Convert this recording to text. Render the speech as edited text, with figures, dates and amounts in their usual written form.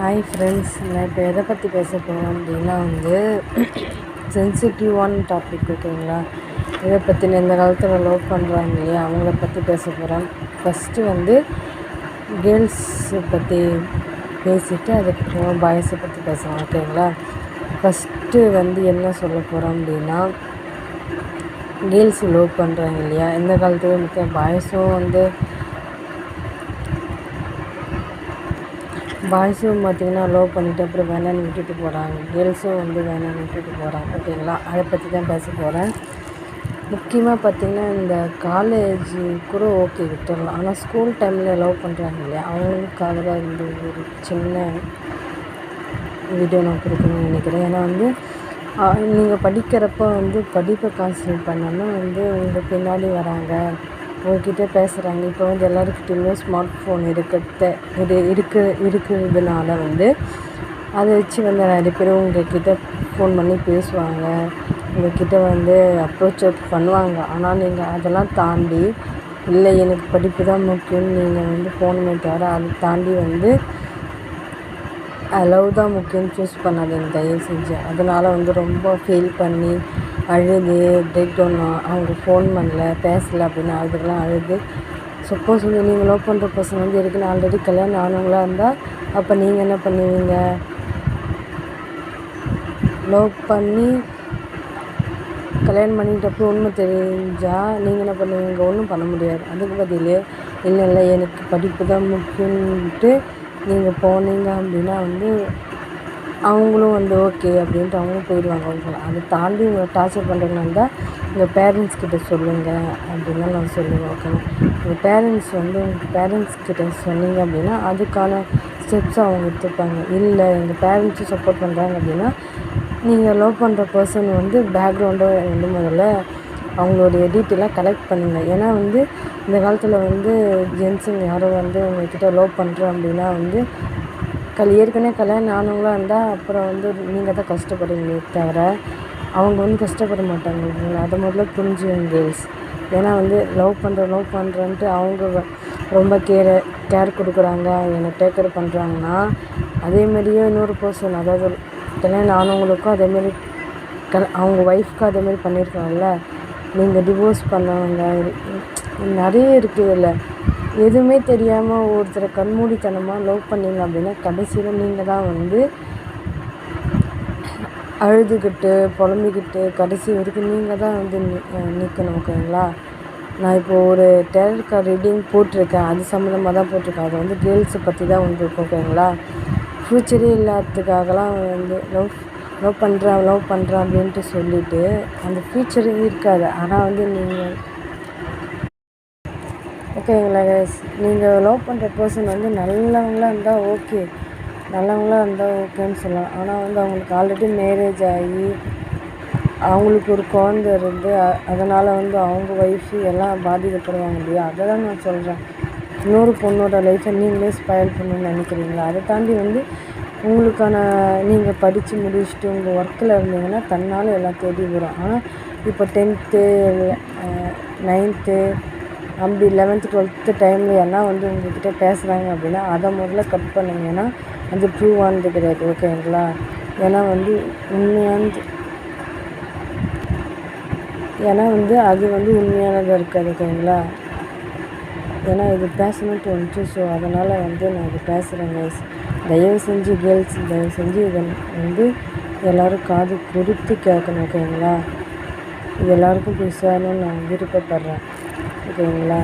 Hi friends, நான் இப்போ எதை பற்றி பேச போகிறேன் அப்படின்னா சென்சிட்டிவான டாபிக். ஓகேங்களா? இதை பற்றி இந்த காலத்தில் லவ் பண்ணுறாங்க இல்லையா, அவங்கள பற்றி பேச போகிறேன். ஃபஸ்ட்டு கேர்ள்ஸை பற்றி பேசிவிட்டு அதுக்கப்புறம் பாய்ஸை பற்றி பேசலாம். ஓகேங்களா? ஃபஸ்ட்டு என்ன சொல்ல போகிறோம் அப்படின்னா, கேர்ள்ஸ் லவ் பண்ணுறாங்க இல்லையா, இந்த காலத்துலேயும் முக்கியம் பாய்ஸும் பார்த்திங்கன்னா லவ் பண்ணிவிட்டு அப்புறம் வேணான்னு விட்டுட்டு போகிறாங்க. கேர்ள்ஸும் வேணான்னு விட்டுட்டு போகிறாங்க. ஓகேங்களா? அதை பற்றி தான் பேச போகிறேன். முக்கியமாக பார்த்திங்கன்னா இந்த காலேஜ் கூட ஓகே விட்டுடலாம், ஆனால் ஸ்கூல் டைமில் லவ் பண்ணுறாங்க இல்லையா, அவங்களுக்காக தான் ஒரு சின்ன வீடியோ நான் கொடுக்கணும்னு நினைக்கிறேன். ஏன்னா நீங்கள் படிக்கிறப்போ படிப்பை கான்சன்ட்ரேட் பண்ணாமல் உங்கள் பின்னாடி வராங்க, உங்கள்கிட்ட பேசுகிறாங்க. இப்போ எல்லாருக்கிட்டையுமே ஸ்மார்ட் ஃபோன் இருக்கிறதுனால அதை வச்சு நிறைய பேர் உங்கள்கிட்ட ஃபோன் பண்ணி பேசுவாங்க, உங்கள்கிட்ட அப்ரோச் பண்ணுவாங்க. ஆனால் நீங்கள் அதெல்லாம் தாண்டி இல்லை எனக்கு படிப்பு தான் முக்கியம்னு நீங்கள் ஃபோனுமே தவிர அதை தாண்டி லவ் தான் முக்கியம் சூஸ் பண்ணாதீங்க தயவு செஞ்சு. அதனால் ரொம்ப ஃபீல் பண்ணி அழுது பிரேக் டவுன், அவங்க ஃபோன் பண்ணல பேசலை அப்படின்னு அதுக்கெல்லாம் அழுது. சப்போஸ் நீங்கள் லவ் பண்ணுற பர்சன் இருக்குன்னு ஆல்ரெடி கல்யாணம் ஆனவங்களாக இருந்தால் அப்போ நீங்கள் என்ன பண்ணுவீங்க? லவ் பண்ணி கல்யாணம் பண்ணிட்டப்போ உண்மை தெரிஞ்சால் நீங்கள் என்ன பண்ணுவீங்க? ஒன்றும் பண்ண முடியாது. அதுக்கு பதில் இல்லை எனக்கு படிப்பு தான் முக்கியன்ட்டு நீங்கள் போனீங்க அப்படின்னா அவங்களும் ஓகே அப்படின்ட்டு அவங்களும் போயிடுவாங்க. அவங்க அதை தாண்டி உங்களை டார்ச்சர் பண்ணுறதுனா இருந்தால் உங்கள் பேரண்ட்ஸ்கிட்ட சொல்லுங்கள் அப்படின்னு தான் நான் சொல்லுவேன். ஓகேவா? உங்கள் பேரண்ட்ஸ்கிட்ட சொன்னீங்க அப்படின்னா அதுக்கான ஸ்டெப்ஸை அவங்க எடுத்துப்பாங்க. இல்லை எங்கள் பேரண்ட்ஸும் சப்போர்ட் பண்ணுறாங்க அப்படின்னா நீங்கள் லவ் பண்ணுற பர்சன் பேக்ரவுண்டை முதல்ல அவங்களுடைய டீட்டெயிலாக கலெக்ட் பண்ணுங்கள். ஏன்னா இந்த காலத்தில் ஜென்ஸுங்க யாரும் உங்கள்கிட்ட லவ் பண்ணுறோம் அப்படின்னா ஏற்கனவே கல்யாணம் ஆனவங்களாக இருந்தால் அப்புறம் நீங்கள் தான் கஷ்டப்படுவீங்களே தவிர அவங்க கஷ்டப்பட மாட்டாங்க. அதை முதல்ல புரிஞ்சுங்க கேர்ள்ஸ். ஏன்னா லவ் பண்ணுறேன்ட்டு அவங்க ரொம்ப கேர் கொடுக்குறாங்க, என்னை டேக்கர் பண்ணுறாங்கன்னா அதேமாரியே இன்னொரு பர்சன், அதாவது கல்யாணம் ஆனவங்களுக்கும் அதேமாரி அவங்க ஒய்ஃப்க்கும் அதேமாரி பண்ணியிருக்காங்கல்ல. நீங்கள் டிவோர்ஸ் பண்ணவங்க நிறைய இருக்குது. இல்லை எதுவுமே தெரியாமல் ஒருத்தரை கண்மூடித்தனமாக லவ் பண்ணிங்க அப்படின்னா கடைசியில் நீங்கள் தான் அழுதுகிட்டு புலம்பிக்கிட்டு கடைசி வரைக்கும் நீங்கள் தான் நிற்கணும். ஓகேங்களா? நான் இப்போது ஒரு டேரட் கார்டு ரீடிங் போட்டிருக்கேன், அது சம்மந்தமாக தான் போட்டிருக்கேன். அது கேர்ள்ஸை பற்றி தான் இருக்கும். ஓகேங்களா? ஃப்யூச்சரே இல்லாததுக்காகலாம் லவ் பண்ணுறேன் அப்படின்ட்டு சொல்லிவிட்டு அந்த ஃப்யூச்சரே இருக்காது. ஆனால் நீங்கள் ஓகேங்களா கைஸ், நீங்கள் லவ் பண்ணுற பர்சன் நல்லவங்களாக இருந்தால் ஓகேன்னு சொல்லலாம். ஆனால் அவங்களுக்கு ஆல்ரெடி மேரேஜ் ஆகி அவங்களுக்கு ஒரு குழந்தை இருந்து அதனால் அவங்க ஒய்ஃபு எல்லாம் பாதிக்கப்படுவாங்க இல்லையா, அதை தான் நான் சொல்கிறேன். இன்னொரு பொண்ணோட லைஃப்பை நீங்களே ஸ்பாயில் பண்ணணும்னு நினைக்கிறீங்களா? அதை தாண்டி உங்களுக்கான நீங்கள் படித்து முடிச்சுட்டு உங்கள் ஒர்க்கில் இருந்தீங்கன்னா தன்னால் எல்லாம் தேடி வரும். ஆனால் இப்போ 10th 9th அப்படி 11th 12th டைமில் ஏன்னா உங்கள்கிட்ட பேசுகிறாங்க அப்படின்னா அதை முதல்ல கட் பண்ணுங்க. ஏன்னா ப்ரூவ் ஆனது கிடையாது. ஓகேங்களா? ஏன்னா உண்மையானது, ஏன்னா அது உண்மையானதாக இருக்காது. ஓகேங்களா? ஏன்னா இது பேசணும்னு தோணுச்சு. ஸோ அதனால் நான் இது பேசுகிறேன் கைஸ். தயவு செஞ்சு கேர்ள்ஸ் தயவு செஞ்சு இதை எல்லோரும் காது கொடுத்து கேட்கணும். ஓகேங்களா? இது எல்லாருக்கும் போய் சேரணும்னு நான் விருப்பப்படுறேன். ஓகேங்களா?